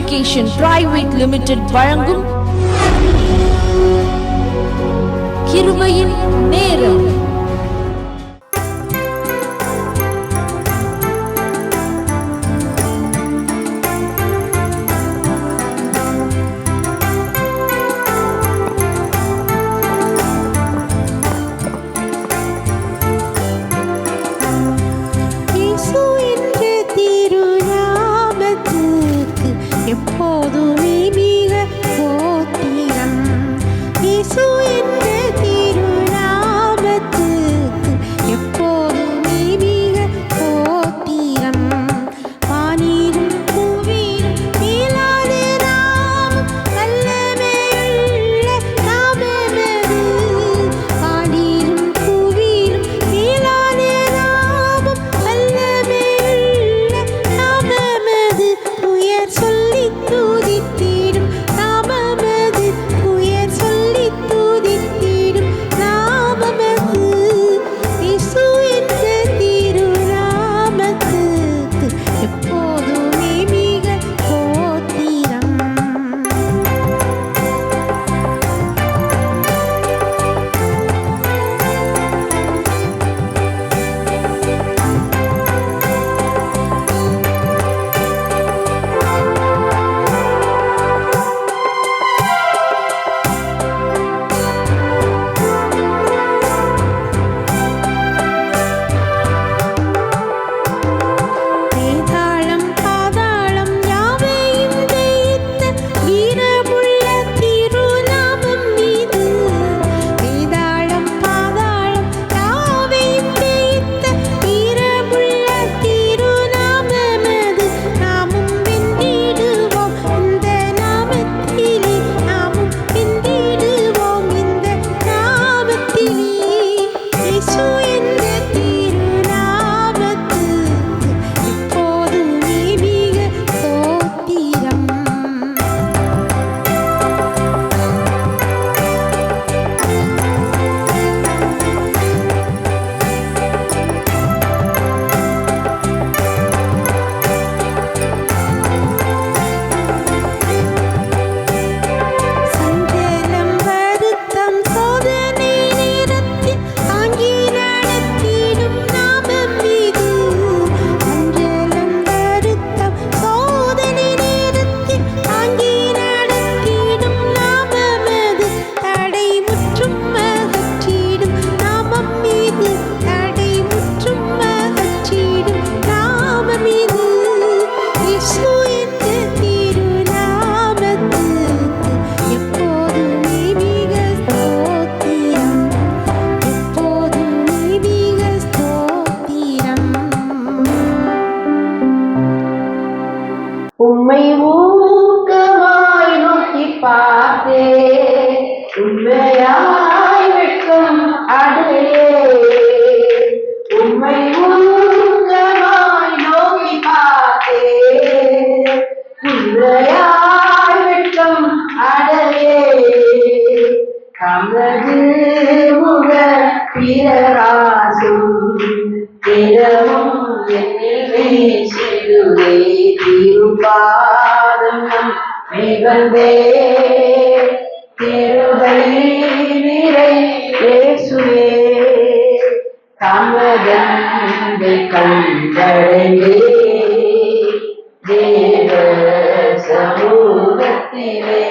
Education private limited வழங்கும் கிருபையின் நேரம். உம்மை ஊக்கமாய் நோக்கி பார்த்தே, உண்மையாய் வெட்கம் அடையே. உம்மை ஊக்கமாய் நோக்கி பார்த்தே, உண்மையாய் வெட்கம் அடையே. தமது முக பிறராசும் தினமும் என்னில் வீசிடுவே. திருப்பாதம் மிகந்தே திருதை நிறை இயேசுவே. தமதன்பை கண்டடைந்தே தேவ சமூகத்திலே.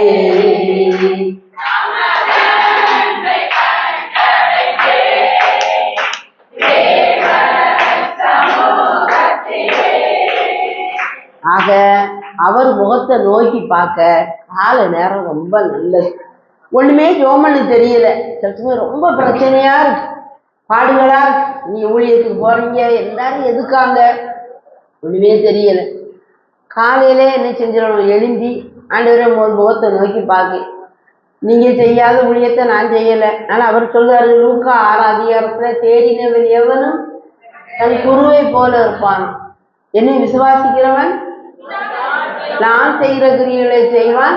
ஆக அவர் முகத்தை நோக்கி பார்க்க கால நேரம் ரொம்ப நல்லது. ஒண்ணுமே ஜோமனு தெரியல, சில சமயம் ரொம்ப பிரச்சனையா இருக்கு, பாடுகளா இருக்கு. நீங்க ஊழியத்துக்கு போறீங்க, எல்லாரும் எதுக்காங்க ஒண்ணுமே தெரியல. காலையில என்ன செஞ்சிடணும், எழுந்தி ஆண்டவரே முகத்தை நோக்கி பார்க்க. நீங்க செய்யாத ஊழியத்தை நான் செய்யலை. ஆனா அவர் சொல்றாரு லூக்கா 6ஆம் அதிகாரத்துல, தேடினவன் எவனும் தன் குருவை போல இருப்பான், என்னை விசுவாசிக்கிறவன் நான் செய்கிற கிரிகளை செய்வான்,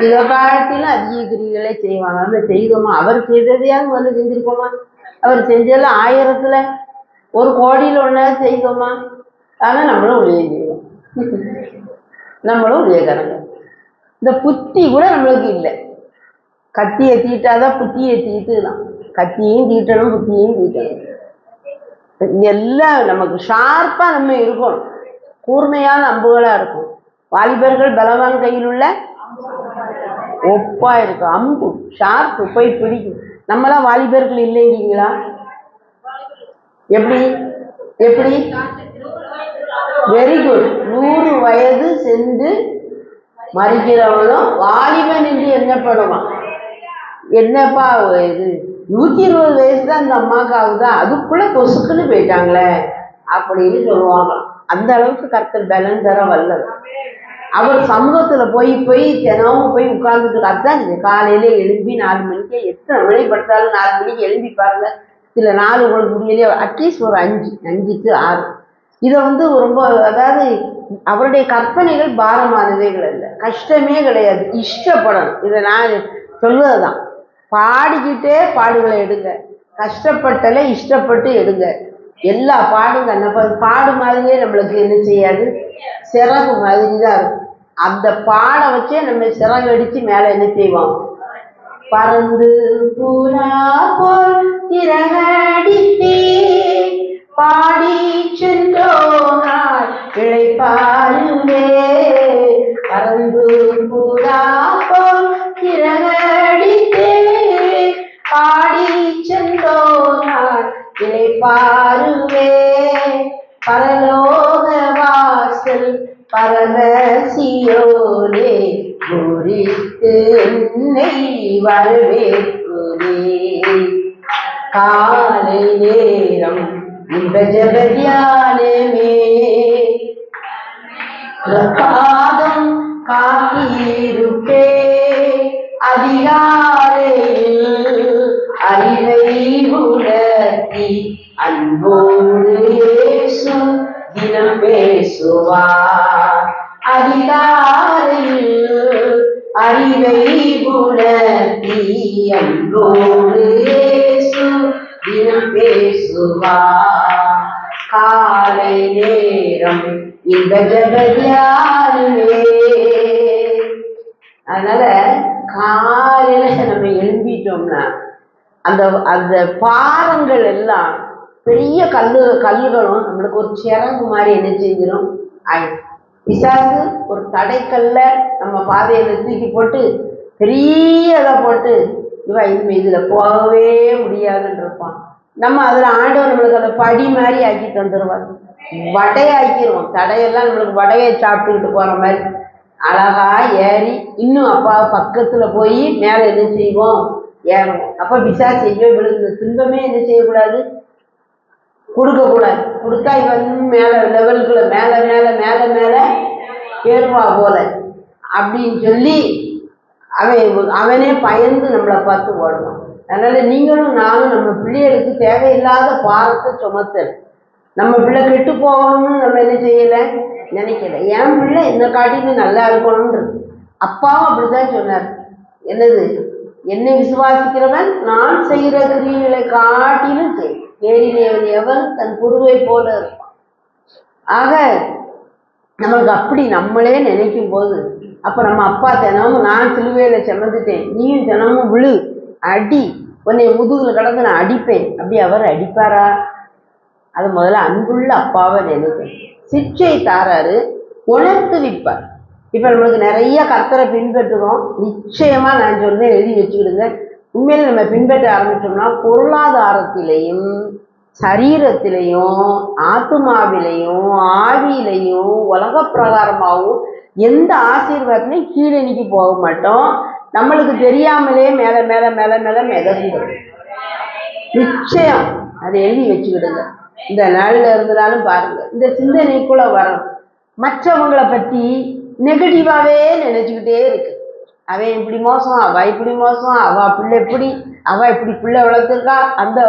இந்த காலத்தில அதிக கிரிகளை செய்வான். நம்ம செய்தோமா? அவர் செய்ததையாவது முதல்ல செஞ்சிருக்கோமா? அவர் செஞ்சதில் 1000த்துல 1 கோடியில் 1 செய்தோமா? ஆனால் நம்மளும் ஊழியம் செய்வோம். நம்மளும் ஊழியக்காரங்க. இந்த புத்தி கூட நம்மளுக்கு இல்லை. கத்தியை தீட்டாதான் புத்தியை தீட்டுலாம். கத்தியையும் தீட்டணும், புத்தியையும் தீட்டணும். எல்லாம் நமக்கு ஷார்ப்பா நம்ம இருக்கணும், கூர்மையான அம்புகளா இருக்கும். வாலிபர்கள் பலவான் கையில் உள்ள ஒப்பா இருக்கும். அம்பு ஷார்ப்பு போய் பிடிக்கும். நம்மளாம் வாலிபர்கள் இல்லைங்களா? எப்படி எப்படி? Very good. 100 வயது சென்று மறிக்கிறவனும் வாலிபன் என்று எண்ணப்படுவான். என்னப்பா இது 120 வயசு தான் இந்த அம்மாவுக்கு ஆகுதா, அதுக்குள்ள கொசுக்குன்னு போயிட்டாங்களே அப்படின்னு சொல்லுவாங்க. அந்த அளவுக்கு கர்த்தர் பலன் தர வல்லவர். அவர் சமூகத்துல போய் தினமும் போய் உட்கார்ந்துட்டு அதுதான் காலையில எழும்பி 4 மணிக்கு, எத்தனை மணி படுத்தாலும் 4 மணிக்கு எழும்பி பாருங்க. சில நாள் உங்களுக்கு முடியலையே, அட்லீஸ்ட் ஒரு 5 to 6. இதை ரொம்ப, அதாவது அவருடைய கற்பனைகள் பாரமானவைகள் அல்ல, கஷ்டமே கிடையாது, இஷ்டப்படணும். இதை நான் சொல்வதுதான். பாடிக்கிட்டே பாடுகளை எடுங்க, கஷ்டப்பட்டல இஷ்டப்பட்டு எடுங்க. எல்லா பாடுங்க. நம்ம பாடு மாதிரியே நம்மளுக்கு என்ன செய்யாது, சிறகு மாதிரி தான் இருக்கும். அந்த பாட வச்சே நம்ம சிறகு அடிச்சு மேல என்ன செய்வோம், பறந்து புறா போல் சிறகடித்தே பாடி சென்றோனாய் இழைப்பாருவே. பறந்து புறா போல் சிறகடித்தே பாடி சென்றோனாய் இழைப்பாருவே. பரலோக வாசல் பரமசியோனே குறித்து என்னை வரவேற்குதே. காலை நேரம் இந்த ஜெப தியானமே பிரபாதம் காத்திருப்பே. அதிகாலையில் அறிவை உணர்த்தி அன்போடு இயேசு தினம் பேசுவார். அதிகாலையில் அறிவை உணர்த்தி அன்போடு இயேசு தினம் பேசுவார். காலை நேரம் இந்த ஜெப தியானமே. அதனால காலையில நம்ம எழும்பிட்டோம்னா அந்த அந்த பாரங்கள் எல்லாம் பெரிய கல்லுகளும் நம்மளுக்கு ஒரு சிறகு மாதிரி என்ன செஞ்சிடும் ஆயிடும். பிசாசு ஒரு தடைக்கல்ல நம்ம பாதையில தூக்கி போட்டு பெரியதை போட்டு இதுல போகவே முடியாதுன்னு இருப்பான். நம்ம அதுல ஆண்டவர் நம்மளுக்கு அந்த படி மாதிரி ஆக்கி தந்துடுவார், வடையாக்கிடுவோம். தடையெல்லாம் நம்மளுக்கு வடையை சாப்பிட்டுக்கிட்டு போற மாதிரி அழகா ஏறி இன்னும் அப்பா பக்கத்துல போய் மேல என்ன செய்வோம், ஏறுவோம். அப்ப பிசாசு செய்ய விழுந்து துன்பமே என்ன செய்யக்கூடாது, கொடுக்க கூடாது. கொடுத்தா இவன் மேல லெவலுக்குள்ள மேல மேல மேல மேல ஏறுவா போல அப்படின்னு சொல்லி அவனே பயந்து நம்மளை பார்த்து ஓடுவான். அதனால நீங்களும் நானும் நம்ம பிள்ளைகளுக்கு தேவையில்லாத பாரத்தை சுமத்தல். நம்ம பிள்ளை கெட்டு போகணும்னு நம்ம என்ன செய்யல, நினைக்கல. என் பிள்ளை என்ன காட்டிலும் நல்லா இருக்கணும்ன்றது. அப்பாவும் அப்படித்தான் சொன்னார். என்னது, என்னை விசுவாசிக்கிறவன் நான் செய்கிற கிரியைகளை காட்டிலும் செய்யும், ஏறினவன் எவன் தன் குருவை போல இருப்பான். ஆக நம்மளுக்கு அப்படி நம்மளே நினைக்கும் போது, அப்ப நம்ம அப்பா தினமும் நான் சிலுவையில சுமந்துட்டேன், நீயும் தினமும் விழு அடி, உன்னை முதுகுல கடந்து நான் அடிப்பேன், அப்படி அவர் அடிப்பாரா? அது முதல்ல அன்புள்ள அப்பாவை நினைப்பேன். சிக்ஷை தாராரு, உணர்த்து விப்பார். இப்ப நம்மளுக்கு நிறைய கர்த்தரை பின்பற்றுறோம். நிச்சயமா நான் சொன்னேன், எழுதி வச்சுக்கிடுங்க. உண்மையில நம்ம பின்பற்ற ஆரம்பிச்சோம்னா பொருளாதாரத்திலையும் சரீரத்திலையும் ஆத்மாவிலையும் ஆவியிலையும் உலக பிரகாரமாகவும் எந்த ஆசீர்வாதத்திலையும் கீழே நீக்கி போக மாட்டோம். நம்மளுக்கு தெரியாமலே மேல மேல மேல மேல மிதந்துடும். நிச்சயம் அதை எழுதி வச்சுக்கிடுங்க. இந்த நாள்ல இருந்தாலும் பாருங்க, இந்த சிந்தனைக்குள்ள வரும். மற்றவங்களை பற்றி நெகட்டிவாவே நினைச்சுக்கிட்டே இருக்கு. அவன் இப்படி மோசம், அவ இப்படி மோசம், அவ பிள்ளை இப்படி, அவ இப்படி பிள்ளை வளர்த்துருக்கா. அந்த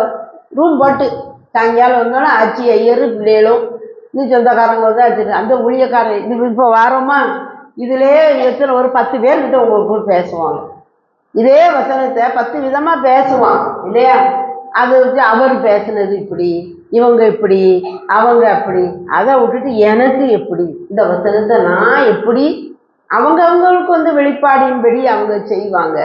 ரூம் போட்டு சாயங்காலம் வந்தாலும் ஆச்சி ஐயரு பிள்ளைகளும் இந்த சொந்தக்காரங்க வந்து ஆச்சு அந்த ஊழியக்காரன் இது இப்போ வாரமா இதுலே எத்தனை ஒரு 10 பேர்கிட்ட உங்களுக்கு பேசுவாங்க. இதே வசனத்தை 10 விதமா பேசுவான் இல்லையா? அது வச்சு அவர் பேசுனது இப்படி, இவங்க இப்படி அவங்க அப்படி, அதை விட்டுட்டு எனக்கு எப்படி, இந்த வசனத்தை நான் எப்படி, அவங்களுக்கு வந்து வெளிப்பாடின்படி அவங்க செய்வாங்க.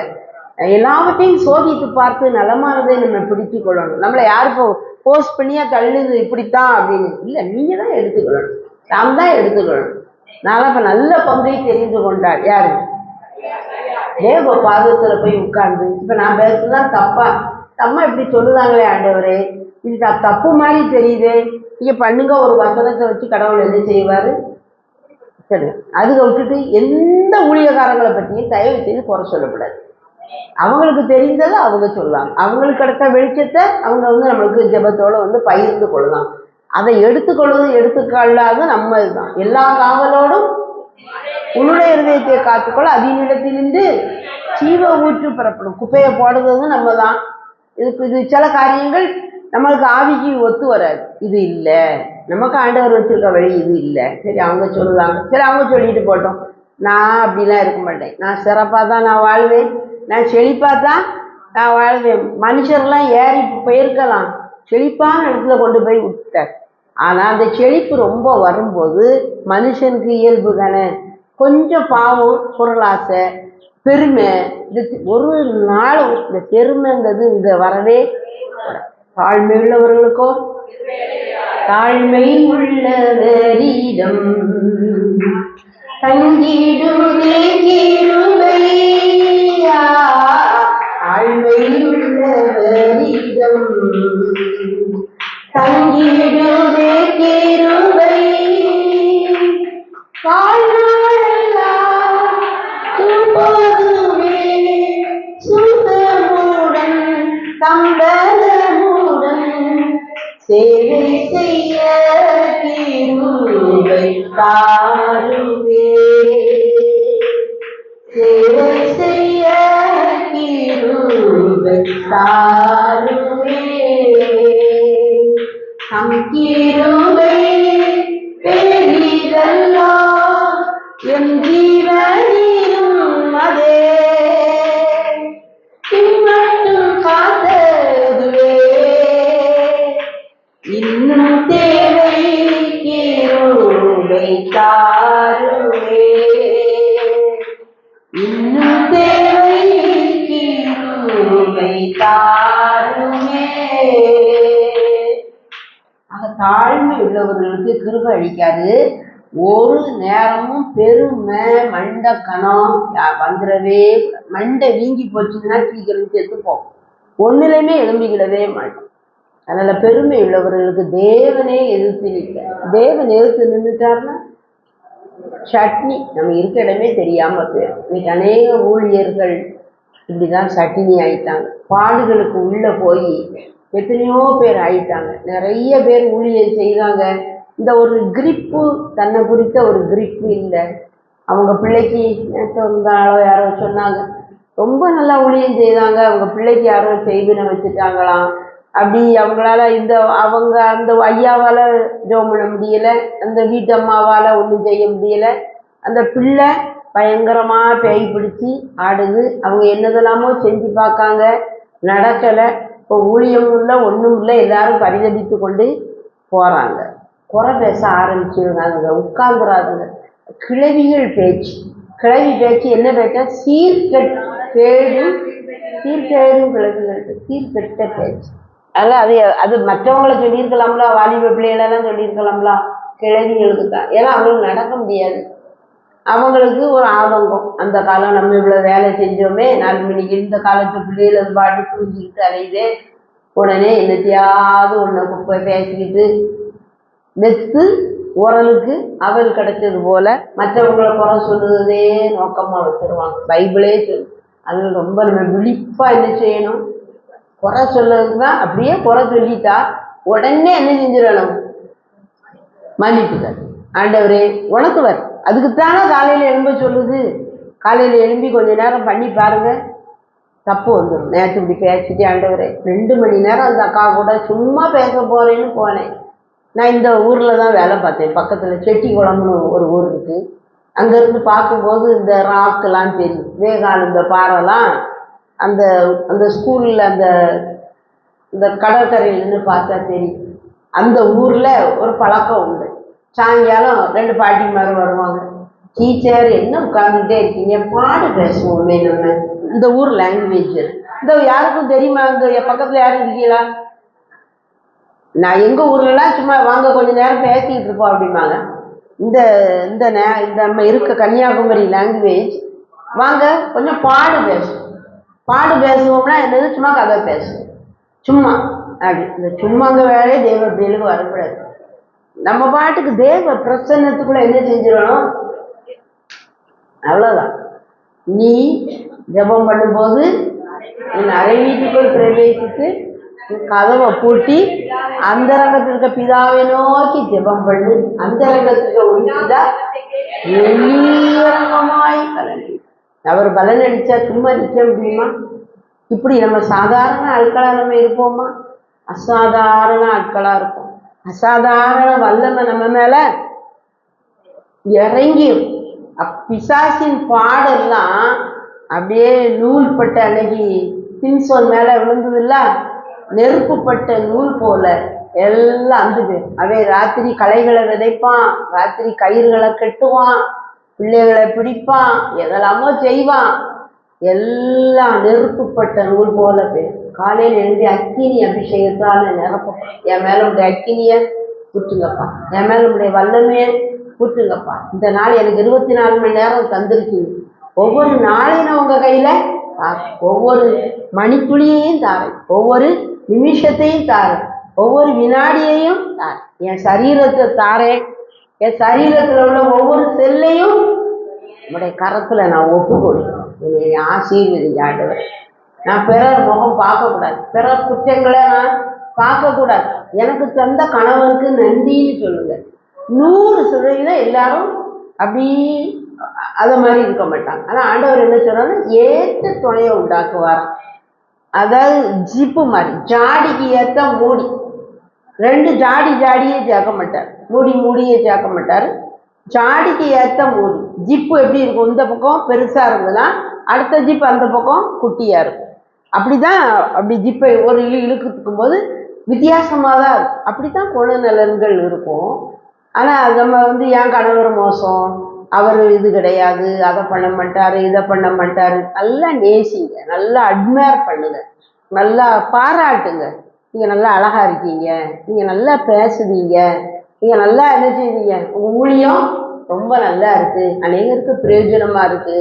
எல்லாவற்றையும் சோதித்து பார்த்து நலமானதை நம்ம பிடித்து கொள்ளணும். நம்மளை யாரும் இப்போ போஸ்ட் பண்ணியா தள்ளுது இப்படித்தான் அப்படின்னு இல்லை, நீங்க தான் எடுத்துக்கொள்ளணும், நாம் தான் எடுத்துக்கொள்ளணும். நான் இப்ப நல்ல பங்கை தெரிந்து கொண்டாள் யாரு? தேவ பாதத்துல போய் உட்கார்ந்து இப்ப நான் பேசுதான் தப்பா, அம்மா இப்படி சொல்லுதாங்களே ஆண்டவரே, இது தப்பு மாதிரி தெரியுது, நீங்க பண்ணுங்க. ஒரு வசனத்தை வச்சு கடவுள் என்ன செய்வாரு? சரி, அதுக விட்டுட்டு எந்த ஊழியக்காரங்களை பற்றியும் தயவு செய்து குறை சொல்லக்கூடாது. அவங்களுக்கு தெரிந்ததை அவங்க சொல்லலாம், அவங்களுக்கு கிடைத்த வெளிச்சத்தை அவங்க வந்து நம்மளுக்கு ஜெபத்தோட வந்து பகிர்ந்து கொள்ளலாம். அதை எடுத்துக்கொள்வது எடுத்துக்கொள்ளாத நம்ம இதுதான். எல்லா காவலோடும் உன்னுடைய இருதயத்தை காத்துக்கொள்ள அதனிடத்திலிருந்து ஜீவ ஊற்று பெறப்படும். குப்பையை போடுறது நம்ம தான். இது சில காரியங்கள் நம்மளுக்கு ஆவிக்கு ஒத்து வராது. இது இல்லை, நமக்கு ஆண்டவர் வச்சிருக்க வழி இது இல்லை. சரி, அவங்க சொல்லுவாங்க, சரி அவங்க சொல்லிட்டு போட்டோம். நான் அப்படிலாம் இருக்க மாட்டேன். நான் சிறப்பாக தான் நான் வாழ்வேன், நான் செழிப்பாக தான் நான் வாழ்வேன். மனுஷர்லாம் ஏறி போயிருக்கலாம், செழிப்பான இடத்துல கொண்டு போய் விட்டார். ஆனால் அந்த செழிப்பு ரொம்ப வரும்போது மனுஷனுக்கு இயல்பு தானே, கொஞ்சம் பாவம், பொருளாசை, பெருமை. இது ஒரு நாள் இந்த பெருமைங்கிறது இங்கே வரவே. தாழ்மை உள்ளவர்களுக்கோ தாழ்மை உள்ளவரிடம் தங்கிடுமே கிருபையா, தாழ்மை உள்ளவரிடம் தங்கிடுமே கிருபை. வாழ்நாளெல்லாம் துன்பதுமே சுகமுடன் தம்பலமுடன் சேவை செய்ய கிருபை தாருமே, சேவை செய்ய கிருபை தாருமே. நம் கிருபை பெரிதல்லோ என் ஜீவனிலும் அதே, பின்மட்டும் காத்ததுவே இன்னும் தேவை கிருபை தாருமே, இன்னும் தேவை கிருபை தாருமே. தாழ்மை உள்ளவர்களுக்கு கிருபை அளிக்காது. ஒரு நேரமும் பெருமை மண்டக்கணம் வந்துடவே, மண்டை வீங்கி போச்சுன்னா சீக்கிரம் செத்து போகும், ஒன்றுலையுமே எழும்பிக்கிடவே மாட்டோம். அதனால பெருமை உள்ளவர்களுக்கு தேவனே எதிர்த்து நிற்க. தேவன் எதிர்த்து நின்றுட்டாருன்னா சட்னி நம்ம இருக்க இடமே தெரியாம போயிடும். இன்னைக்கு அநேக ஊழியர்கள் இப்படிதான் சட்னி ஆயிட்டாங்க. பாடுகளுக்கு உள்ள போய் எத்தனையோ பேர் ஆயிட்டாங்க. நிறைய பேர் ஊழியர் செய்தாங்க. இந்த ஒரு கிரிப்பு, தன்னை குறித்த ஒரு கிரிப்பு இல்லை. அவங்க பிள்ளைக்கு நேற்று யாரோ சொன்னாங்க, ரொம்ப நல்லா ஊழியம் செய்தாங்க, அவங்க பிள்ளைக்கு யாரோ செய்வினை வச்சுட்டாங்களாம். அப்படி அவங்களால அவங்க அந்த ஐயாவால் ஜெபம் பண்ண முடியலை, அந்த வீட்டம்மாவால் ஒன்றும் செய்ய முடியலை. அந்த பிள்ளை பயங்கரமாக பேய் பிடிச்சி ஆடுது. அவங்க என்னதெல்லாமோ செஞ்சு பார்க்காங்க, நடக்கலை. இப்போ ஊழியமும் இல்லை, ஒன்றும் இல்லை, எல்லாரும் பரிதபித்து கொண்டு போகிறாங்க. குறை பேச ஆரம்பிச்சிருந்தாங்க, உட்கார்ந்துறாதுங்க. கிழவிகள் பேச்சு, கிழவி பேச்சு என்ன பேச்சா? சீர்கேடும் கிழவிகள், சீர்கெட்ட பேச்சு. அதனால் அது மற்றவங்களை சொல்லியிருக்கலாம்ல, வாலிப பிள்ளைகளெல்லாம் சொல்லியிருக்கலாம்ல, கிழவிகளுக்கு தான். ஏன்னா அவங்களுக்கு நடக்க முடியாது. அவங்களுக்கு ஒரு ஆதங்கம், அந்த காலம் நம்ம இவ்வளோ வேலை செஞ்சோமே, 4 மணிக்கு இந்த காலத்து பிள்ளைகள் பாட்டு தூங்கிக்கிட்டு அலையுதே, உடனே என்னத்தையாவது ஒன்றை குப்பை பேசிக்கிட்டு வெத்து உரலுக்கு அவல் கிடைச்சது போல மற்றவங்களை குறை சொல்லுறதே நோக்கமாக வச்சிருவாங்க. பைபிளே சொல்லு. அது ரொம்ப நம்ம விழிப்பாக என்ன செய்யணும்? குறை சொல்றதுக்கு தான். அப்படியே குறை சொல்லிட்டா உடனே என்ன செஞ்சிடணும்? மன்னிப்புகள். ஆண்டவரே உனக்கு வர், அதுக்குத்தானே காலையில் எழும்ப சொல்லுது. காலையில் எழும்பி கொஞ்ச நேரம் பண்ணி பாருங்க, தப்பு வந்துடும். நேற்று இப்படி பேசிட்டு ஆண்டவரே 2 மணி நேரம் அந்த அக்கா கூட சும்மா பேச போறேன்னு போனேன். நான் இந்த ஊரில் தான் வேலை பார்த்தேன். பக்கத்தில் செட்டிக்குளம்னு ஒரு ஊர் இருக்குது. அங்கேருந்து பார்க்கும்போது இந்த ராக்கெல்லாம் தெரியும், விவேகானந்த பாறைலாம் அந்த அந்த ஸ்கூலில் அந்த கடற்கரையில் நின்று பார்த்தா தெரியும். அந்த ஊர்ல ஒரு பழக்கம் உண்டு. சாயங்காலம் 2 பாட்டிமார் வருவாங்க. டீச்சர் என்ன உட்கார்ந்துட்டே இருக்கீங்க, பாடு பேசுவோமே நம்ம, இந்த ஊர் லாங்குவேஜ். இந்த யாருக்கும் தெரியுமா, இங்க பக்கத்துல யாரும் இருக்கீங்களா? நான் எங்க ஊர்லலாம் சும்மா வாங்க கொஞ்ச நேரம் பேசிக்கிட்டு இருப்போம் அப்படிம்பாங்க. இந்த இந்த இந்த நம்ம இருக்க கன்னியாகுமரி லாங்குவேஜ், வாங்க கொஞ்சம் பாடு பேசுவோம். பாடு பேசுவோம்னா என்னது, சும்மா கதை பேசுவோம், சும்மா அப்படி. இந்த சும்மாங்க வேலையே தேவ பிள்ளைகளுக்கு வரக்கூடாது. நம்ம பாட்டுக்கு தேவ பிரசன்னத்துக்குள்ள என்ன செஞ்சிடணும், அவ்வளவுதான். நீ ஜெபம் பண்ணும்போது என் அறை வீட்டுக்குள் பிரவேசித்து கதவை பூட்டி அந்தரங்கத்தில் இருக்க பிதாவை நோக்கி ஜெபம் பண்ணு. அந்தரங்கத்தில் ஒன்றுதா வெளியரங்கமாய் பலன். அவர் பலன் அடிச்சா சும்மா நிற்க முடியுமா? இப்படி நம்ம சாதாரண ஆட்களா நம்ம இருப்போமா? அசாதாரண ஆட்களா இருப்போம். அசாதாரண வல்லமை நம்ம மேல இறங்கியும். பிசாசின் பாடெல்லாம் அப்படியே நூல்பட்ட அன்னைக்கு சிம்சோன் மேல விழுந்தது இல்ல, நெருப்புப்பட்ட நூல் போல எல்லாம் அந்துது. அவன் ராத்திரி களைகளை விதைப்பான், ராத்திரி கயிறுகளை கட்டுவான், பிள்ளைகளை பிடிப்பான், எதெல்லாமோ செய்வான். எல்லாம் நெருப்புப்பட்ட நூல் போல பேர். காலையில் எழுதி அக்கினி அபிஷேகத்தால நிரப்ப, என் மேல உடைய அக்கினிய கூட்டுங்கப்பா, என் மேல உடைய வல்லமையை கூட்டுங்கப்பா. இந்த நாள் எனக்கு 24 மணி நேரம் தந்திருக்கீங்க. ஒவ்வொரு நாளையும் உங்க கையில ஒவ்வொரு மணித்துளியையும் தாரேன், ஒவ்வொரு நிமிஷத்தையும் தாரேன், ஒவ்வொரு வினாடியையும் தாரேன். என் சரீரத்தை தாரேன், என் சரீரத்தில் உள்ள ஒவ்வொரு செல்லையும் உங்களுடைய கரத்துல நான் ஒப்பு கொடுக்கிறேன். என்னை ஆசீர்வதிங்க. நான் பிறர் முகம் பார்க்கக்கூடாது, பிறர் குற்றங்களை நான் பார்க்கக்கூடாது. எனக்கு தந்த கணவனுக்கு நன்றின்னு சொல்லுங்க. 100% எல்லாரும் அப்படி அதை மாதிரி இருக்க மாட்டாங்க. ஆனால் ஆண்டவர் என்ன சொல்றாரு, ஏற்ற துணையை உண்டாக்குவார். அதாவது ஜிப்பு மாதிரி, ஜாடிக்கு ஏற்ற மூடி. 2 ஜாடியே சேர்க்க மாட்டார், மூடியே சேர்க்க மாட்டார். ஜாடிக்கு ஏற்ற மூடி. ஜிப்பு எப்படி இருக்கும், இந்த பக்கம் பெருசா இருந்ததுன்னா அடுத்த ஜிப் அந்த பக்கம் குட்டியா இருக்கும். அப்படிதான். அப்படி ஜிப்பை ஒரு இழுக்கும் போது வித்தியாசமாக தான் இருக்கும். அப்படித்தான் குணநலன்கள் இருக்கும். ஆனால் நம்ம என் கணவர் மோசம், அவர் இது கிடையாது, அதை பண்ண மாட்டாரு, இதை பண்ண மாட்டாரு. நல்லா நேசிங்க, நல்லா அட்மையர் பண்ணுங்க, நல்லா பாராட்டுங்க. நீங்கள் நல்லா அழகா இருக்கீங்க, நீங்கள் நல்லா பேசுவீங்க, நீங்கள் நல்லா என்ன செய்வீங்க, உங்கள் ஊழியம் ரொம்ப நல்லா இருக்கு, அநேகருக்கு பிரயோஜனமா இருக்கு.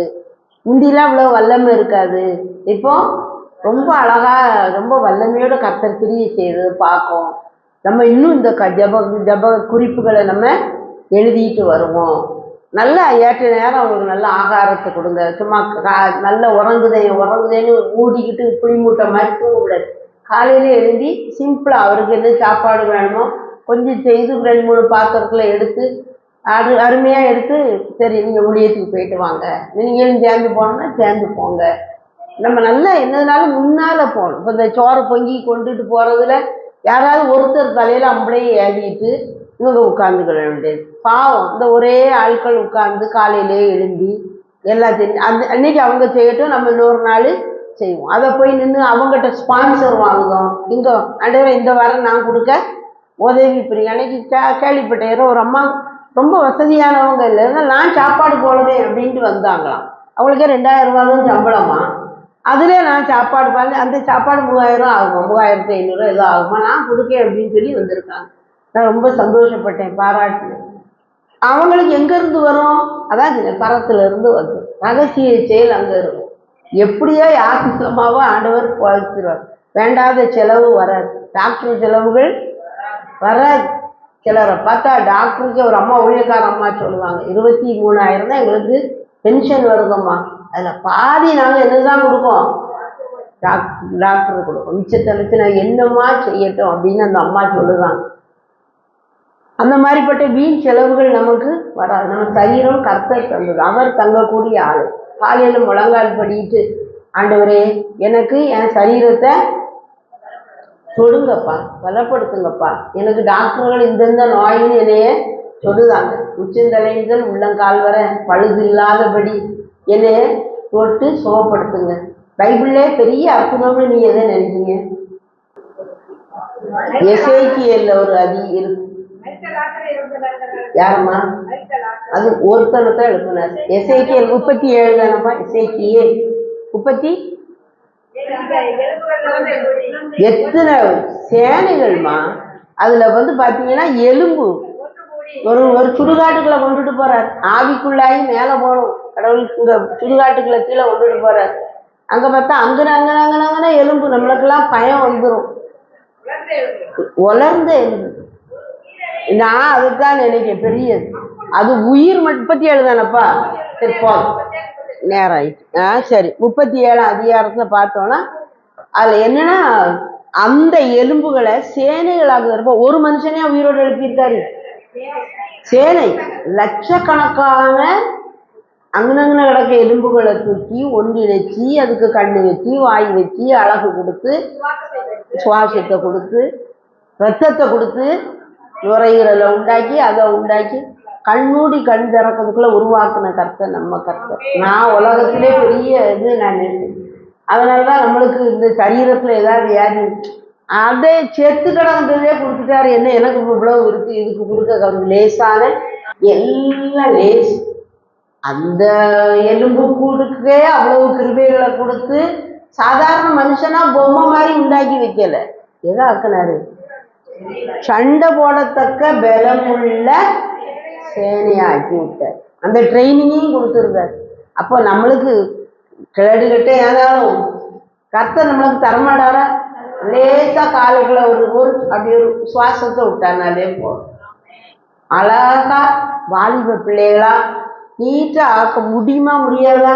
முந்திலாம் இவ்வளோ வல்லமை இருக்காது, இப்போ ரொம்ப அழகா ரொம்ப வல்லமையோட கர்த்தர் கிரியை செய்து பார்க்கும். நம்ம இன்னும் இந்த ஜப குறிப்புகளை நம்ம எழுதிட்டு வருவோம். நல்லா ஏற்ற நேரம் அவங்களுக்கு நல்ல ஆகாரத்தை கொடுங்க. சும்மா நல்ல உறங்குதேன்னு மூடிக்கிட்டு புளி மூட்டை மாதிரி தூங்கக்கூடாது. காலையில எழுதி சிம்பிளாக அவருக்கு என்ன சாப்பாடு வேணுமோ கொஞ்சம் செய்து 2-3 பாத்திரத்தில் எடுத்து அருமையாக எடுத்து, சரி நீங்கள் ஊழியத்துக்கு போயிட்டு வாங்க, நீங்களும் சேர்ந்து போனோம்னா சேர்ந்து போங்க. நம்ம நல்லா என்னதுனாலும் முன்னால் போகணும். இப்போ இந்த சோறை பொங்கி கொண்டுட்டு போகிறதுல யாராவது ஒருத்தர் தலையில் அம்பளையே ஏறிட்டு இவங்க உட்காந்துக்கிட வேண்டியது. பாவம், இந்த ஒரே ஆட்கள் உட்காந்து காலையிலே எழும்பி எல்லாத்தையும் அன்னைக்கு அவங்க செய்யட்டும், நம்ம இன்னொரு நாள் செய்வோம். அதை போய் நின்று அவங்ககிட்ட ஸ்பான்சர் வாங்குவோம். இங்கே அண்டவரை இந்த வாரம் நான் கொடுக்க உதவி புரியுங்க. அன்னைக்கு கேள்விப்பட்டேன், ஒரு அம்மா ரொம்ப வசதியானவங்க இல்லை, நான் சாப்பாடு போடுவேன் அப்படின்ட்டு வந்தாங்களாம். அவங்களுக்கே 2000 ரூபா தான் சம்பளமா. அதிலே நான் சாப்பாடு பார்த்து அந்த சாப்பாடு 3000 ஆகுமா, 3500 ஏதோ ஆகுமா, நான் கொடுக்கேன் அப்படின்னு சொல்லி வந்திருக்காங்க. நான் ரொம்ப சந்தோஷப்பட்டேன், பாராட்டினேன். அவங்களுக்கு எங்கேருந்து வரும், அதான் கரத்துல இருந்து வருது. ரகசிய செயல் அங்கே இருக்கும். எப்படியோ யாருமாவோ ஆண்டவர் குறைச்சிருவார். வேண்டாத செலவு வராது, டாக்டர் செலவுகள் வராது. சிலரை பார்த்தா டாக்டருக்கு ஒரு அம்மா ஊழியக்கார அம்மா சொல்லுவாங்க, 23,000 தான் எங்களுக்கு பென்ஷன் வருதம்மா, அதில் பாதி நாங்கள் என்னதான் கொடுப்போம், டாக்டருக்கு கொடுப்போம், மிச்சத்தை நான் என்னம்மா செய்யட்டும் அப்படின்னு அந்த அம்மா சொல்லுறாங்க. அந்த மாதிரிப்பட்ட வீண் செலவுகள் நமக்கு வராது. நம்ம சரீரம் கர்த்தர் தந்தது, அவர் தங்கக்கூடிய ஆள். காலையில் முழங்கால் படிட்டு, ஆண்டவரே எனக்கு என் சரீரத்தை தொடுங்கப்பா, பலப்படுத்துங்கப்பா, எனக்கு டாக்டர்கள் இந்தந்த நோயின்னு என்னைய சொல்லுதாங்க, உச்சந்தலைகள் உள்ளங்கால் வர பழுது இல்லாதபடி என்னைய தொட்டு சுகப்படுத்துங்க. பைபிள்லே பெரிய அற்புதம்னு நீங்க எதை நினைக்கிறீங்க? எசேக்கியேல்ல ஒரு அதி இருக்கு. யாரம்மா? அது ஒருத்தனை தான் எழுப்பினார். எசேக்கியேல் 37 தானம்மா? எசேக்கியேல் 30 எத்தனை சேனைகள்மா. அதுல பாத்தீங்கன்னா எலும்பு ஒரு ஒரு சுடுகாட்டுக்குள்ள கொண்டுட்டு போறார். ஆவிக்குள்ளாயி மேல போகணும், கடவுளுக்கு இங்க சுடுகாட்டுக்குள்ள கீழே கொண்டுட்டு போறார். அங்க பார்த்தா அங்கன எலும்பு, நம்மளுக்கெல்லாம் பயம் வந்துடும். உலர்ந்த எலும்பு. நான் அதுதான் நினைக்கிறேன் பெரியது. அது உயிர் 37 தானப்பா. சரி போ, நேரம் ஆயிடுச்சு. சரி, 37 அதிகாரத்துல பார்த்தோம்னா அதுல என்னன்னா அந்த எலும்புகளை சேனைகளாக இருப்ப ஒரு மனுஷனே உயிரோடு எழுப்பியிருக்காரு. சேனை லட்சக்கணக்கான அங்கனங்கன கிடக்க எலும்புகளை தூக்கி ஒன்றிணைச்சி அதுக்கு கண்ணு வச்சு வாய் வச்சு அழகு கொடுத்து சுவாசத்தை கொடுத்து ரத்தத்தை கொடுத்து நுரையீரலை உண்டாக்கி அதை உண்டாக்கி கண்மூடி கண் திறக்கிறதுக்குள்ள உருவாக்குன கர்த்தர் நம்ம கர்த்தர். நான் உலகத்திலே பெரிய இது நான் நினைக்கிறேன். அதனாலதான் நம்மளுக்கு இந்த சரீரத்துல ஏதாவது வியாதி அதை செத்து கிடந்ததே கொடுத்துட்டாரு. என்ன எனக்கு இவ்வளவு இருக்கு, இதுக்கு கொடுக்க லேசான எல்லாம் லேஸ். அந்த எலும்பு கூடுக்கே அவ்வளவு கிருபைகளை கொடுத்து சாதாரண மனுஷனா பொம்மை மாதிரி உண்டாக்கி வைக்கல. எதை ஆக்கினாரு? சண்டை போடத்தக்க பலமுள்ள சேனையாக்கி விட்டார். அந்த ட்ரைனிங்கையும் கொடுத்துருந்தார். அப்போ நம்மளுக்கு கிளடுகிட்டே ஏதாலும் கர்த்தர் நம்மளுக்கு தரமாடார லேசா காலுக்குள்ள ஒரு அப்படி ஒரு சுவாசத்தை விட்டானாலே போதும். அழகா வாலிப பிள்ளைகளா நீட்டா ஆக்க முடியுமா? முடியாதா?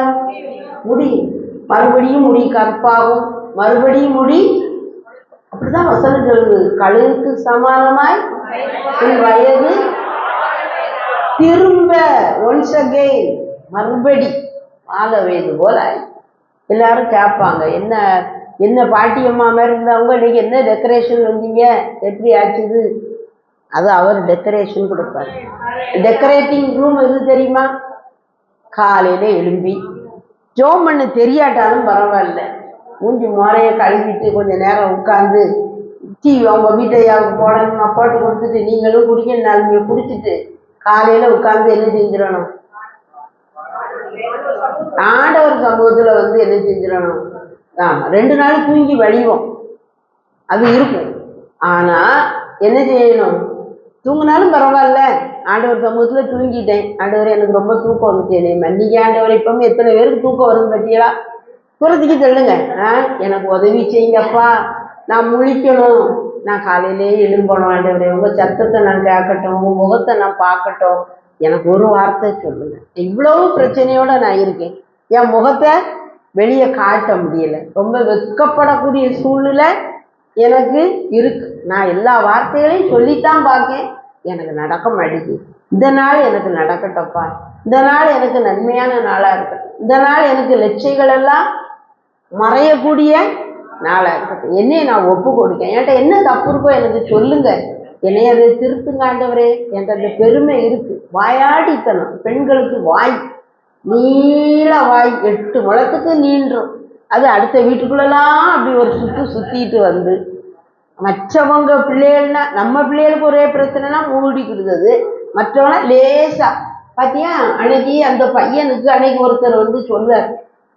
முடியும். மறுபடியும் முடி கற்பாகும், மறுபடியும் முடி. அப்படிதான் வசனம் சொல்லுது. கழுகுக்கு சமானமாய் வயது திரும்ப ஒன்ஸ் அகெயின் மறுபடி வாழ வயது போல. எல்லாரும் கேட்பாங்க, என்ன என்ன பாட்டியம்மா மாதிரி இருந்தவங்க இன்னைக்கு என்ன டெக்கரேஷன் வந்தீங்க, எப்படி ஆச்சுது? அது அவர் டெக்கரேஷன் கொடுப்பார். டெக்கரேட்டிங் ரூம் எது தெரியுமா? காலையில எழும்பி ஜோம் பண்ண தெரியாட்டாலும் பரவாயில்ல, மூஞ்சி முறைய கழுவிட்டு கொஞ்ச நேரம் உட்காந்து டீ அவங்க வீட்டையாவுக்கு போடணும்னா போட்டு கொடுத்துட்டு நீங்களும் குடிக்கணும் குடிச்சிட்டு காலையில உட்கார்ந்து என்ன செஞ்சிடணும்? ஆண்டவர் சமூகத்துல என்ன செஞ்சிடணும்? 2 நாள் தூங்கி வழிவோம், அது இருக்கும். ஆனா என்ன செய்யணும்? தூங்கினாலும் பரவாயில்ல, ஆண்டவர் சமூகத்துல தூங்கிட்டேன், ஆண்டவர் எனக்கு ரொம்ப தூக்கம் வந்துச்சு, மன்னிக்க ஆண்டவர். இப்பவும் எத்தனை பேருக்கு தூக்கம் வருது பத்தியா? புறத்துக்கு சொல்லுங்க, எனக்கு உதவி செய்யுங்கப்பா, நான் முழிக்கணும், நான் காலையிலே எழும்பணும் ஆண்டவரே, உங்க சத்தத்தை நான் கேட்கட்டும், உங்க முகத்தை நான் பார்க்கட்டும், எனக்கு ஒரு வார்த்தை சொல்லுங்க. இவ்வளவு பிரச்சனையோட நான் இருக்கேன், என் முகத்தை வெளியே காட்ட முடியல, ரொம்ப வெட்கப்படக்கூடிய சூழ்நிலை எனக்கு இருக்கு. நான் எல்லா வார்த்தைகளையும் சொல்லித்தான் பார்க்கேன், எனக்கு நடக்க மாட்டேங்குது. இந்த நாள் எனக்கு நடக்கட்டப்பா, இந்த நாள் எனக்கு நன்மையான நாளா இருக்கட்டும், இந்த நாள் எனக்கு லட்சியங்கள் எல்லாம் மறையக்கூடிய நாளா இருக்கட்டும், என்னைய நான் ஒப்பு கொடுக்கேன். என்கிட்ட என்ன தப்பு இருக்கோ எனக்கு சொல்லுங்க, என்னைய அதை திருத்துங்க ஆண்டவரே. என்கிட்ட அந்த பெருமை இருக்கு, வாயாடித்தனம். பெண்களுக்கு வாய் நீள வாய் 8 முழத்துக்கு நீண்டும், அது அடுத்த வீட்டுக்குள்ளெல்லாம் அப்படி ஒரு சுத்திட்டு வந்து மற்றவங்க பிள்ளைகள்னா நம்ம பிள்ளைகளுக்கு ஒரே பிரச்சனைனா மூடிக்கிடுது, மற்றவங்க லேசா. பாத்தியா அன்னைக்கு அந்த பையனுக்கு அன்னைக்கு ஒருத்தர் சொல்வார்,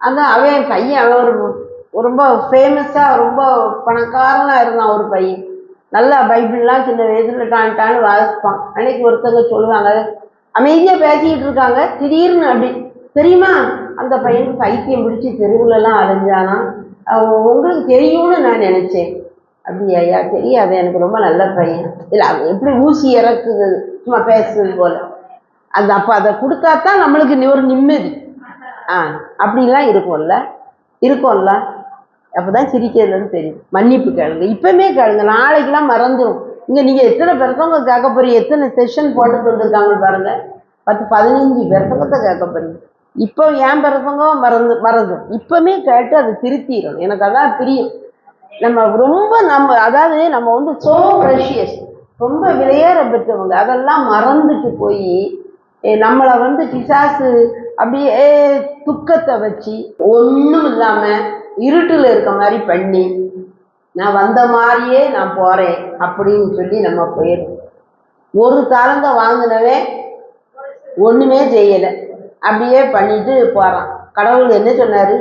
அந்த அவன் பையன் அவன் ரொம்ப ஃபேமஸா ரொம்ப பணக்காரனா இருந்தான் ஒரு பையன், நல்லா பைபிள்லாம் சின்ன வயசுல டான்டான்னு வாசிப்பான். அன்னைக்கு ஒருத்தவங்க சொல்லுவாங்க, அமைதியா பேசிக்கிட்டு இருக்காங்க, திடீர்னு அப்படி தெரியுமா அந்த பையனுக்கு பைத்தியம் பிடிச்சி தெருவுலலாம் அலைஞ்சானா, உங்களுக்கு தெரியும்னு நான் நினைச்சேன். அப்படி ஐயா தெரியாது, எனக்கு ரொம்ப நல்ல பையன், இல்லை எப்படி ஊசி இறக்குது சும்மா பேசுறது போல. அந்த அப்போ அதை கொடுத்தா தான் நம்மளுக்கு ஒரு நிம்மதி. அப்படிலாம் இருக்கும்ல. அப்போதான் சிரிக்கிறதுன்னு தெரியும். மன்னிப்பு கேளுங்க, இப்பவுமே கேளுங்க, நாளைக்கெல்லாம் மறந்துடும். இங்கே நீங்கள் எத்தனை பிரசங்க கேட்க போறீங்க, எத்தனை செஷன் போட்டு வந்திருக்காங்க பாருங்க, 10-15 பிரசங்கத்தை கேட்க போறீங்க. இப்போ ஏன் பிரசங்கம் மறந்துடும், இப்பவுமே கேட்டு அதை திருத்திடணும். எனக்கு அதான் பிரியம். நம்ம அதாவது நம்ம சோ ப்ரெஷியஸ், ரொம்ப விலையேற பெற்றவங்க, அதெல்லாம் மறந்துட்டு போய் நம்மளை பிசாசு அப்படியே துக்கத்தை வச்சு ஒன்றும் இல்லாம இருட்டுல இருக்க மாதிரி பண்ணி நான் வந்த மாதிரியே நான் போறேன் அப்படின்னு சொல்லி நம்ம போயிடும். ஒரு தாளந்த வாங்கினவன் ஒண்ணுமே செய்யலை, அப்படியே பண்ணிட்டு போறான். கடவுள் என்ன சொன்னாரு?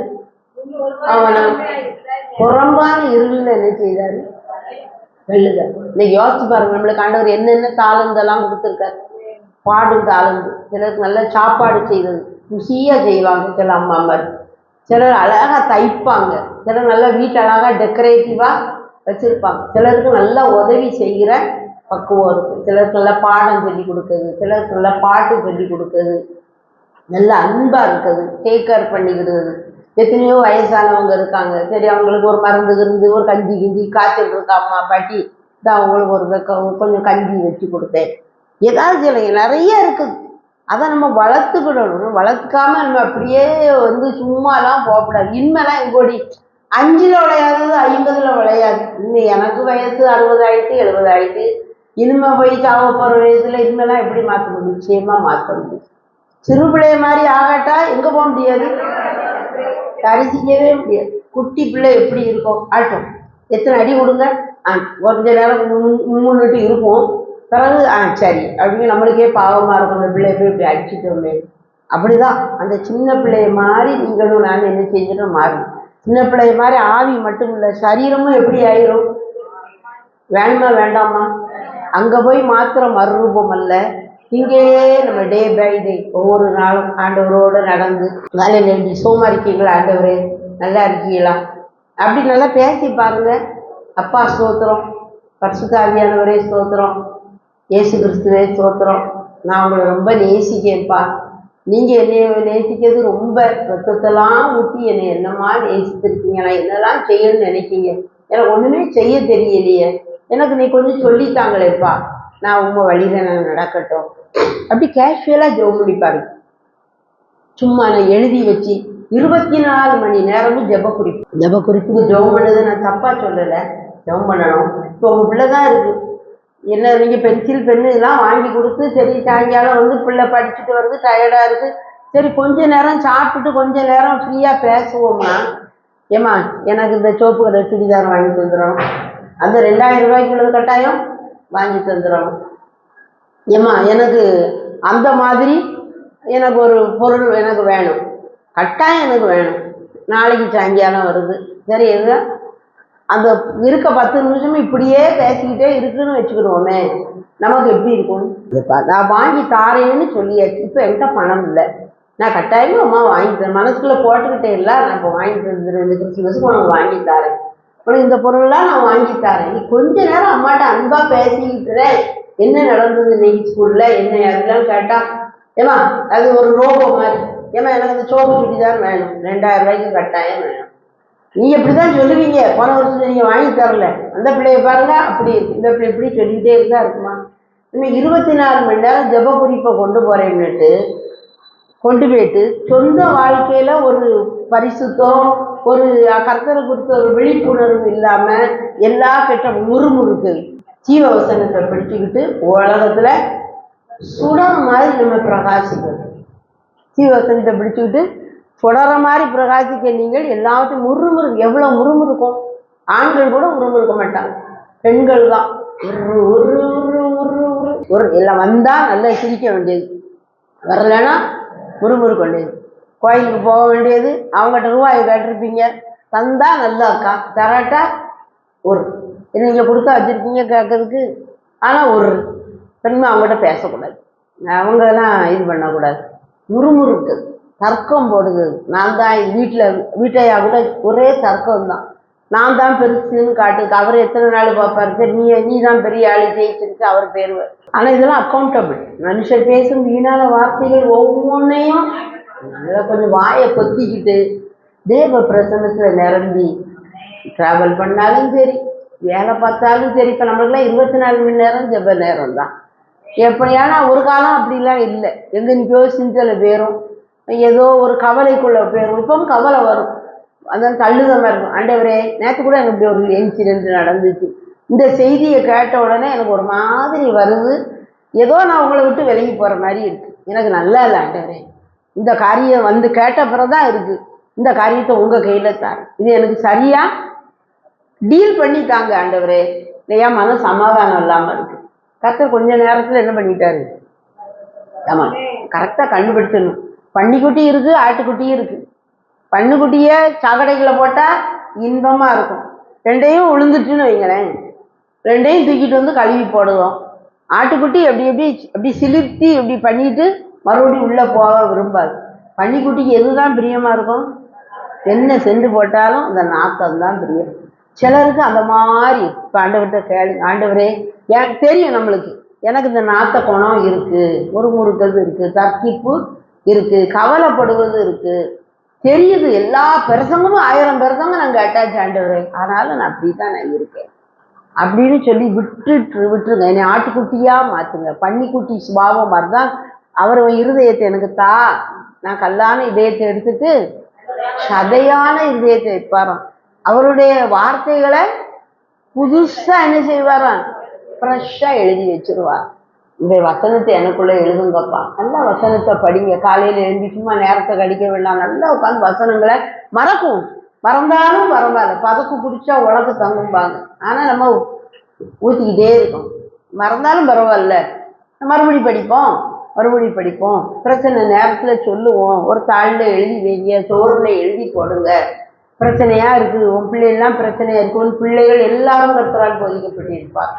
அவனை புறம்பான இருளில் என்ன செய்தாரு? வெள்ளுத. இன்னைக்கு யோசிச்சு பாருங்க, நம்மளுக்கு ஆண்டவர் என்னென்ன தாளந்தெல்லாம் கொடுத்துருக்காரு. பாடும் தாளந்து, சிலருக்கு நல்ல சாப்பாடு செய்வது, ருசியா செய்வாங்க சில அம்மாமார், சிலர் அழகா தைப்பாங்க, சிலர் நல்லா வீட்டை அழகா டெக்கரேட்டிவா வச்சிருப்பாங்க, சிலருக்கு நல்லா உதவி செய்கிற பக்குவம் இருக்கும், சிலருக்கு நல்லா பாடம் சொல்லி கொடுக்குறது, சிலருக்கு நல்லா பாட்டு சொல்லி கொடுக்குறது, நல்ல அன்பா இருக்குது, டேக் கேர் பண்ணிக்கிறது. எத்தனையோ வயசானவங்க இருக்காங்க, சரி அவங்களுக்கு ஒரு மருந்து இருந்து ஒரு கஞ்சி கிஞ்சி காய்ச்சல் இருக்கா அம்மா பாட்டி தான் அவங்களுக்கு ஒரு கொஞ்சம் கஞ்சி வச்சு கொடுத்தேன். ஏதாவது சிலைங்க நிறைய இருக்குது, அதை நம்ம வளர்த்துக்கிடணும். வளர்த்துக்காம நம்ம அப்படியே சும்மாலாம் போகக்கூடாது. இனிமேலாம் எங்கோடி 5ல் விளையாதது 50ல் விளையாது. இன்னும் எனக்கு வயசு 60 ஆயிட்டு 70 ஆயிட்டு, இனிமே போய் சாவ போகிற வயசுல இனிமேலாம் எப்படி மாற்ற முடியும்? நிச்சயமா மாற்ற முடியும். சிறு பிள்ளைய மாதிரி ஆகட்டா எங்க போக முடியாது, தரிசிக்கவே முடியாது. குட்டி பிள்ளை எப்படி இருக்கும் ஆட்டும், எத்தனை அடி கொடுங்க, கொஞ்ச நேரம் முன்னுட்டு இருக்கும், பிறகு சரி அப்படின்னு நம்மளுக்கே பாவமா இருக்கும், அந்த பிள்ளைய போய் இப்படி அடிச்சுட்டோமே. அப்படிதான் அந்த சின்ன பிள்ளைய மாதிரி நீங்களும் நான் என்ன செஞ்சிடும் மாறும். சின்ன பிள்ளைய மாதிரி ஆவி மட்டும் இல்லை, சரீரமும் எப்படி ஆயிரும்? வேணுமா வேண்டாமா? அங்க போய் மாத்திரம் மறுரூபம் அல்ல, இங்கேயே நம்ம டே பை டே ஒவ்வொரு நாளும் ஆண்டவரோடு நடந்து, வேலையில் எப்படி சோமா இருக்கீங்களா ஆண்டவரே, நல்லா இருக்கீங்களா அப்படி நல்லா பேசி பாருங்க. அப்பா ஸ்தோத்திரம், பரிசுத்த ஆவியானவரே ஸ்தோத்திரம், இயேசு கிறிஸ்துவே ஸ்தோத்திரம், நான் உங்களை ரொம்ப நேசிக்கேன்ப்பா, நீங்கள் என்னை நேசிக்கிறது ரொம்ப ரத்தத்தெல்லாம் ஊற்றி என்னை என்னமா நேசித்திருக்கீங்க, நான் என்னெல்லாம் செய்யணும்னு நினைக்கிங்க, எனக்கு ஒன்றுமே செய்ய தெரியலையே, எனக்கு நீ கொஞ்சம் சொல்லித்தாங்களேப்பா, நான் உங்க வழியில நான் நடக்கட்டும். அப்படி கேஷுவலாக ஜெபம் முடிப்பாரு. சும்மா நான் எழுதி வச்சு 24 மணி நேரமும் ஜெப குறிப்புக்கு ஜெபம் பண்ணது நான் தப்பா சொல்லலை, ஜெபம் பண்ணணும். இப்போ உங்க பிள்ளை தான் இருக்கு, என்ன நீங்கள் பென்சில் பென்னு இதெல்லாம் வாங்கி கொடுத்து, சரி சாயங்காலம் பிள்ளை படிச்சுட்டு வருது டயர்டாக இருக்குது, சரி கொஞ்ச நேரம் சாப்பிட்டுட்டு கொஞ்ச நேரம் ஃப்ரீயாக பேசுவோம்னா, ஏம்மா எனக்கு இந்த சோப்பு கலர் சுடிதார் வாங்கி தந்துடணும், அந்த 2000 ரூபாய்க்கு உள்ளது கட்டாயம் வாங்கி தந்துடணும், ஏம்மா எனக்கு அந்த மாதிரி எனக்கு ஒரு பொருள் எனக்கு வேணும், கட்டாயம் எனக்கு வேணும், நாளைக்கு சாயங்காலம் வருது, சரி எது அந்த இருக்க 10 நிமிஷமும் இப்படியே பேசிக்கிட்டே இருக்குன்னு வச்சுக்கிடுவோமே, நமக்கு எப்படி இருக்கும்? நான் வாங்கி தாரேன்னு சொல்லியாச்சு, இப்போ என்கிட்ட பணம் இல்லை, நான் கட்டாயமாக அம்மா வாங்கி தரேன், மனசுக்குள்ளே போட்டுக்கிட்டே இல்லை, நான் இப்போ வாங்கி தந்துடுறேன், இந்த கிறிஸ்துமஸுக்கு உனக்கு வாங்கி தரேன், உனக்கு இந்த பொருள்லாம் நான் வாங்கி தரேன், நீ கொஞ்ச நேரம் அம்மாட்ட அன்பா பேசிக்கிட்டுறேன், என்ன நடந்தது இன்னைக்கு ஸ்கூல்ல என்ன அதெல்லாம் கேட்டா, ஏமா அது ஒரு ரோபோ மாதிரி, ஏமா எனக்கு இந்த சோப்பு சுடிதார் வேணும், 2000 ரூபாய்க்கு கட்டாயம் வேணும், நீங்க இப்படிதான் சொல்லுவீங்க, போன வருஷம் நீங்க வாங்கி தரல, அந்த பிள்ளைய பாருங்க அப்படி இருக்கு, இந்த பிள்ளை இப்படி சொல்லிக்கிட்டே இருந்தா இருக்குமா? இன்னும் 24 மணி நேரம் ஜெப குறிப்பை கொண்டு போறேன்னுட்டு கொண்டு போயிட்டு சொந்த வாழ்க்கையில ஒரு பரிசுத்தம், ஒரு கர்த்தரை குறித்த ஒரு விழிப்புணர்வு இல்லாம எல்லா கெட்ட முறுமுறுக்கு ஜீவ வசனத்தை பிடிச்சுக்கிட்டு உலகத்துல சுடற மாதிரி நம்ம பிரகாசிக்கணும். ஜீவ வசனத்தை பிடிச்சுக்கிட்டு சுடற மாதிரி பிரகாசிக்க நீங்கள் எல்லாத்தையும் முறுமுறு, எவ்வளவு முறுமுறுக்கும், ஆண்கள் கூட முறுமுறுக்க மாட்டாங்க, பெண்கள் தான் ஒரு எல்லாம் வந்தா நல்லா சிரிக்க வேண்டியது, வரலைன்னா முறுமுறுக்க வேண்டியது, கோயிலுக்கு போக வேண்டியது, அவங்ககிட்ட ரூபாய் கேட்டிருப்பீங்க, தந்தா நல்லா இருக்கா, தராட்டா ஒரு நீங்கள் கொடுத்தா வச்சுருக்கீங்க கேட்கறதுக்கு, ஆனால் ஒரு பெண்மை அவங்ககிட்ட பேசக்கூடாது, அவங்கெல்லாம் இது பண்ணக்கூடாது, முறுமுறுக்கு தர்க்கம் போடுது, நான் தான் வீட்டையா கூட ஒரே தர்க்கம் தான், நான் தான் பெருசுன்னு காட்டுக்கு, அவர் எத்தனை நாள் பார்ப்பாரு, சரி நீ தான் பெரிய ஆளு ஜெயிச்சிருக்கு அவர் பேருவார். ஆனால் இதெல்லாம் அக்கௌண்டபிள், மனுஷன் பேசும் வீணான வார்த்தைகள் ஒவ்வொன்றையும் நல்லா கொஞ்சம் வாயை கொத்திக்கிட்டு தேவ பிரசன்னத்தில் நிரம்பி ட்ராவல் பண்ணாலும் சரி, வேலை பார்த்தாலும் சரி. இப்போ நம்மளுக்குலாம் 24 மணி நேரம் ஜெப நேரம் தான். எப்படியானா ஒரு காலம் அப்படிலாம் இல்லை, எங்கே நிற்கோ சிந்தலை பேரும், ஏதோ ஒரு கவலைக்குள்ள பேரும், இப்பவும் கவலை வரும், அதான் தள்ளுதமாக இருக்கும். ஆண்டவரே நேற்று கூட எனக்கு இப்படி ஒரு இன்சிடென்ட் நடந்துச்சு, இந்த செய்தியை கேட்ட உடனே எனக்கு ஒரு மாதிரி வருது, ஏதோ நான் உங்களை விட்டு விலகி போகிற மாதிரி இருக்குது, எனக்கு நல்லா இல்லை ஆண்டவரே, இந்த காரியம் கேட்ட பிறகுதான் இருக்குது, இந்த காரியத்தை உங்கள் கையில் தாரு, இது எனக்கு சரியா டீல் பண்ணிட்டாங்க ஆண்டவரே, இல்லையா மனம் சமாதானம் இல்லாம இருக்கு. கர்த்தர் கொஞ்ச நேரத்துல என்ன பண்ணிட்டாரு? ஆமா, கரெக்டா கண்டுபிடிச்சிடணும். பன்னிக்குட்டி இருக்கு, ஆட்டுக்குட்டியும் இருக்கு. பன்னிக்குட்டிய சாக்கடைக்குள்ள போட்டா இன்பமா இருக்கும். ரெண்டையும் உளுந்துட்டுன்னு வைங்களேன், ரெண்டையும் தூக்கிட்டு வந்து கழுவி போடுவோம். ஆட்டுக்குட்டி எப்படி எப்படி அப்படி சிலிர்த்தி இப்படி பண்ணிட்டு மறுபடியும் உள்ள போக விரும்பாது. பன்னிக்குட்டிக்கு எதுதான் பிரியமா இருக்கும்? என்ன சென்று போட்டாலும் அந்த நாக்கம் தான் பிரியம். சிலருக்கு அந்த மாதிரி இப்போ ஆண்டவர்கிட்ட கேளு, ஆண்டவரே எனக்கு தெரியும், நம்மளுக்கு எனக்கு இந்த நாத்த குணம் இருக்கு, முறுமுறுக்கிறது இருக்கு, தர்க்கிப்பு இருக்கு, கவலைப்படுவது இருக்கு, தெரியுது. எல்லா பிரசங்கமும் 1000 பிரசங்கம் நாங்கள் அட்டாச் ஆண்டவரே, ஆனாலும் நான் அப்படித்தான் நான் இருக்கேன் அப்படின்னு சொல்லி விட்டுருங்க. என்னை ஆட்டுக்குட்டியா மாத்துங்க. பன்னிக்குட்டி சுபாவம் மாதிரிதான் அவர் இருதயத்தை எனக்கு தா, நான் கல்லான இதயத்தை எடுத்துட்டு சதையான இதயத்தை வைப்பாராம். அவருடைய வார்த்தைகளை புதுசா என்ன செய்வாராம்? ஃப்ரெஷ்ஷா எழுதி வச்சிருவார். இந்த வசனத்தை எனக்குள்ள எழுதுங்கப்பா, நல்ல வசனத்தை படிங்க. காலையில எழுந்தி சும்மா நேரத்தை கடிக்க வேண்டாம், நல்லா உட்காந்து வசனங்களை மறக்கும். மறந்தாலும் பரவாயில்ல, பதக்கு பிடிச்சா உலக தங்கும்பாங்க. ஆனா நம்ம ஊத்திக்கிட்டே இருக்கோம். மறந்தாலும் பரவாயில்ல, மறுபடி படிப்போம். பிரச்சனை நேரத்துல சொல்லுவோம். ஒரு தாளில் எழுதி வைங்க, சோறுல எழுதி போடுங்க. பிரச்சனையா இருக்குது, உன் பிள்ளைகள்லாம் பிரச்சனையா இருக்கு, உன் பிள்ளைகள் எல்லாரும் கர்த்தரால் போதிக்கப்பட்டிருப்பார்.